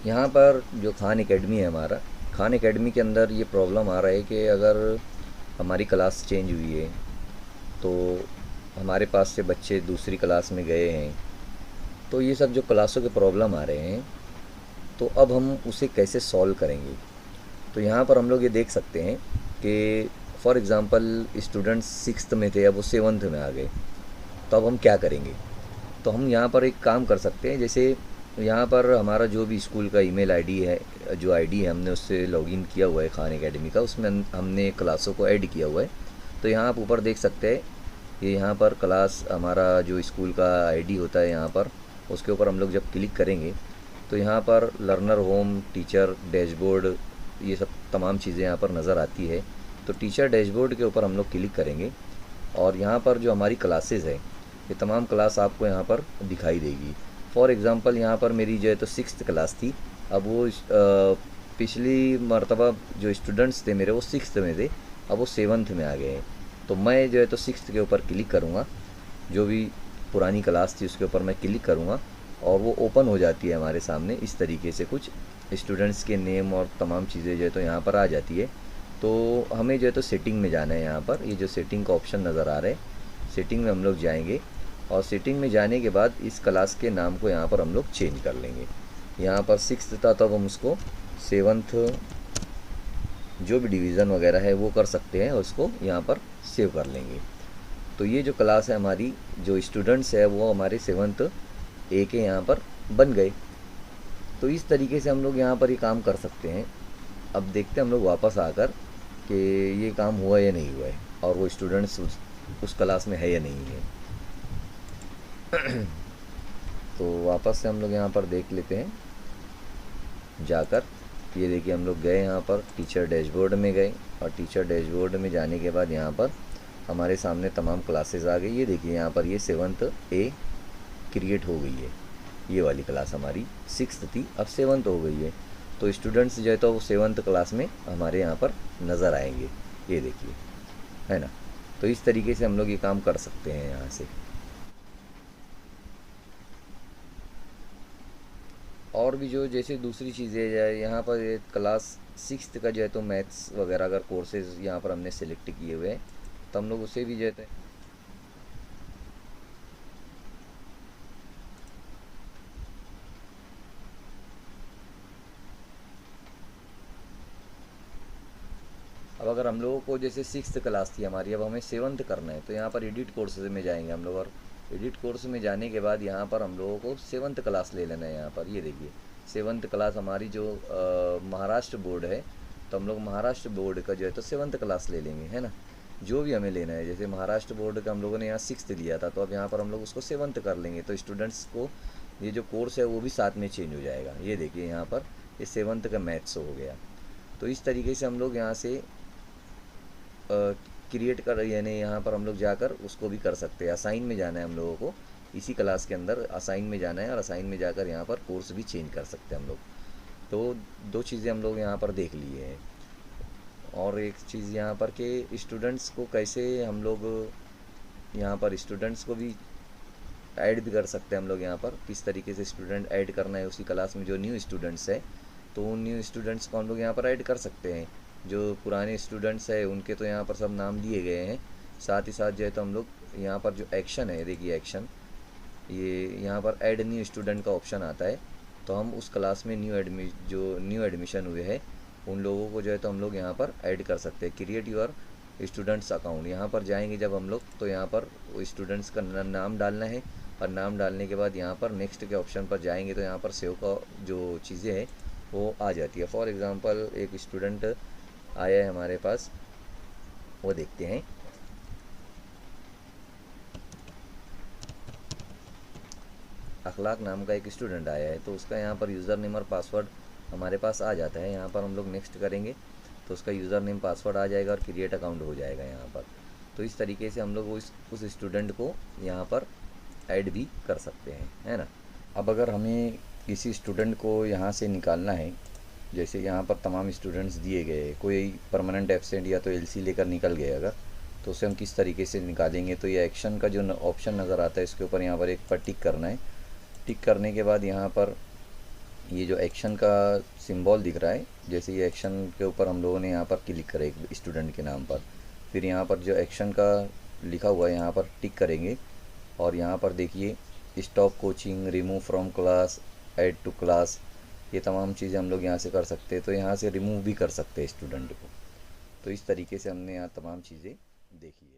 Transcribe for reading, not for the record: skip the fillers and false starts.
यहाँ पर जो खान एकेडमी है हमारा, खान एकेडमी के अंदर ये प्रॉब्लम आ रहा है कि अगर हमारी क्लास चेंज हुई है तो हमारे पास से बच्चे दूसरी क्लास में गए हैं, तो ये सब जो क्लासों के प्रॉब्लम आ रहे हैं, तो अब हम उसे कैसे सॉल्व करेंगे। तो यहाँ पर हम लोग ये देख सकते हैं कि फॉर एग्ज़ाम्पल स्टूडेंट्स सिक्स्थ में थे, अब वो सेवन्थ में आ गए, तो अब हम क्या करेंगे। तो हम यहाँ पर एक काम कर सकते हैं, जैसे यहाँ पर हमारा जो भी स्कूल का ईमेल आईडी है, जो आईडी है हमने उससे लॉगिन किया हुआ है खान एकेडमी का, उसमें हमने क्लासों को ऐड किया हुआ है। तो यहाँ आप ऊपर देख सकते हैं, ये यहाँ पर क्लास हमारा जो स्कूल का आईडी होता है, यहाँ पर उसके ऊपर हम लोग जब क्लिक करेंगे तो यहाँ पर लर्नर होम, टीचर डैशबोर्ड, ये सब तमाम चीज़ें यहाँ पर नज़र आती है। तो टीचर डैशबोर्ड के ऊपर हम लोग क्लिक करेंगे और यहाँ पर जो हमारी क्लासेस है, ये तमाम क्लास आपको यहाँ पर दिखाई देगी। फॉर एग्ज़ाम्पल यहाँ पर मेरी जो है तो सिक्स्थ क्लास थी, अब वो पिछली मरतबा जो स्टूडेंट्स थे मेरे वो सिक्स्थ में थे, अब वो सेवन्थ में आ गए हैं। तो मैं जो है तो सिक्स्थ के ऊपर क्लिक करूँगा, जो भी पुरानी क्लास थी उसके ऊपर मैं क्लिक करूँगा और वो ओपन हो जाती है हमारे सामने। इस तरीके से कुछ स्टूडेंट्स के नेम और तमाम चीज़ें जो है तो यहाँ पर आ जाती है। तो हमें जो है तो सेटिंग में जाना है, यहाँ पर ये जो सेटिंग का ऑप्शन नज़र आ रहा है, सेटिंग में हम लोग जाएंगे और सेटिंग में जाने के बाद इस क्लास के नाम को यहाँ पर हम लोग चेंज कर लेंगे। यहाँ पर सिक्स्थ था तो अब हम उसको सेवन्थ, जो भी डिवीज़न वगैरह है वो कर सकते हैं और उसको यहाँ पर सेव कर लेंगे। तो ये जो क्लास है हमारी, जो स्टूडेंट्स है वो हमारे सेवन्थ ए के यहाँ पर बन गए। तो इस तरीके से हम लोग यहाँ पर ये काम कर सकते हैं। अब देखते हैं हम लोग वापस आकर कि ये काम हुआ या नहीं हुआ है और वो स्टूडेंट्स उस क्लास में है या नहीं है। तो वापस से हम लोग यहाँ पर देख लेते हैं जाकर। ये देखिए हम लोग गए यहाँ पर टीचर डैशबोर्ड में गए और टीचर डैशबोर्ड में जाने के बाद यहाँ पर हमारे सामने तमाम क्लासेस आ गई। ये देखिए यहाँ पर ये सेवन्थ ए क्रिएट हो गई है। ये वाली क्लास हमारी सिक्स्थ थी, अब सेवन्थ हो गई है। तो स्टूडेंट्स जो है तो वो सेवन्थ क्लास में हमारे यहाँ पर नज़र आएंगे, ये देखिए, है ना। तो इस तरीके से हम लोग ये काम कर सकते हैं यहाँ से। और भी जो जैसे दूसरी चीज़ें यहाँ पर ये क्लास सिक्स्थ का जो है तो मैथ्स वगैरह अगर कोर्सेज यहाँ पर हमने सेलेक्ट किए हुए हैं तो हम लोग उसे भी जो है अब अगर हम लोगों को जैसे सिक्स्थ क्लास थी हमारी, अब हमें सेवन्थ करना है तो यहाँ पर एडिट कोर्सेज में जाएंगे हम लोग और एडिट कोर्स में जाने के बाद यहाँ पर हम लोगों को सेवन्थ क्लास ले लेना है। यहाँ पर ये देखिए सेवन्थ क्लास हमारी जो महाराष्ट्र बोर्ड है, तो हम लोग महाराष्ट्र बोर्ड का जो है तो सेवन्थ क्लास ले लेंगे, है ना। जो भी हमें लेना है, जैसे महाराष्ट्र बोर्ड का हम लोगों ने यहाँ सिक्स्थ लिया था, तो अब यहाँ पर हम लोग उसको सेवन्थ कर लेंगे। तो स्टूडेंट्स को ये जो कोर्स है वो भी साथ में चेंज हो जाएगा। ये देखिए यहाँ पर ये सेवन्थ का मैथ्स हो गया। तो इस तरीके से हम लोग यहाँ से क्रिएट कर, यानी यहाँ पर हम लोग जाकर उसको भी कर सकते हैं। असाइन में जाना है हम लोगों को, इसी क्लास के अंदर असाइन में जाना है और असाइन में जाकर यहाँ पर कोर्स भी चेंज कर सकते हैं हम लोग। तो दो चीज़ें हम लोग यहाँ पर देख लिए हैं। और एक चीज़ यहाँ पर कि स्टूडेंट्स को कैसे हम लोग यहाँ पर स्टूडेंट्स को भी ऐड भी कर सकते हैं हम लोग। यहाँ पर किस तरीके से स्टूडेंट ऐड करना है उसी क्लास में, जो न्यू स्टूडेंट्स है तो उन न्यू स्टूडेंट्स को हम लोग यहाँ पर ऐड कर सकते हैं। जो पुराने स्टूडेंट्स है उनके तो यहाँ पर सब नाम दिए गए हैं, साथ ही साथ जो है तो हम लोग यहाँ पर जो एक्शन है, देखिए एक्शन, ये यहाँ पर ऐड न्यू स्टूडेंट का ऑप्शन आता है। तो हम उस क्लास में जो न्यू एडमिशन हुए हैं उन लोगों को जो है तो हम लोग यहाँ पर ऐड कर सकते हैं। क्रिएट योर स्टूडेंट्स अकाउंट, यहाँ पर जाएंगे जब हम लोग तो यहाँ पर स्टूडेंट्स का नाम डालना है और नाम डालने के बाद यहाँ पर नेक्स्ट के ऑप्शन पर जाएंगे तो यहाँ पर सेव का जो चीज़ें हैं वो आ जाती है। फॉर एग्ज़ाम्पल एक स्टूडेंट आया है हमारे पास, वो देखते हैं। अखलाक नाम का एक स्टूडेंट आया है, तो उसका यहाँ पर यूज़र नेम और पासवर्ड हमारे पास आ जाता है। यहाँ पर हम लोग नेक्स्ट करेंगे तो उसका यूज़र नेम पासवर्ड आ जाएगा और क्रिएट अकाउंट हो जाएगा यहाँ पर। तो इस तरीके से हम लोग उस स्टूडेंट को यहाँ पर ऐड भी कर सकते हैं, है ना। अब अगर हमें किसी स्टूडेंट को यहाँ से निकालना है, जैसे यहाँ पर तमाम स्टूडेंट्स दिए गए, कोई परमानेंट एब्सेंट या तो एलसी लेकर निकल गए अगर, तो उसे हम किस तरीके से निकालेंगे। तो ये एक्शन का जो ऑप्शन नज़र आता है इसके ऊपर यहाँ पर एक पर टिक करना है। टिक करने के बाद यहाँ पर ये जो एक्शन का सिंबल दिख रहा है, जैसे ये एक्शन के ऊपर हम लोगों ने यहाँ पर क्लिक करें एक स्टूडेंट के नाम पर, फिर यहाँ पर जो एक्शन का लिखा हुआ है यहाँ पर टिक करेंगे। और यहाँ पर देखिए stop coaching, remove from class, add to class, ये तमाम चीज़ें हम लोग यहाँ से कर सकते हैं। तो यहाँ से रिमूव भी कर सकते हैं स्टूडेंट को। तो इस तरीके से हमने यहाँ तमाम चीज़ें देखी है।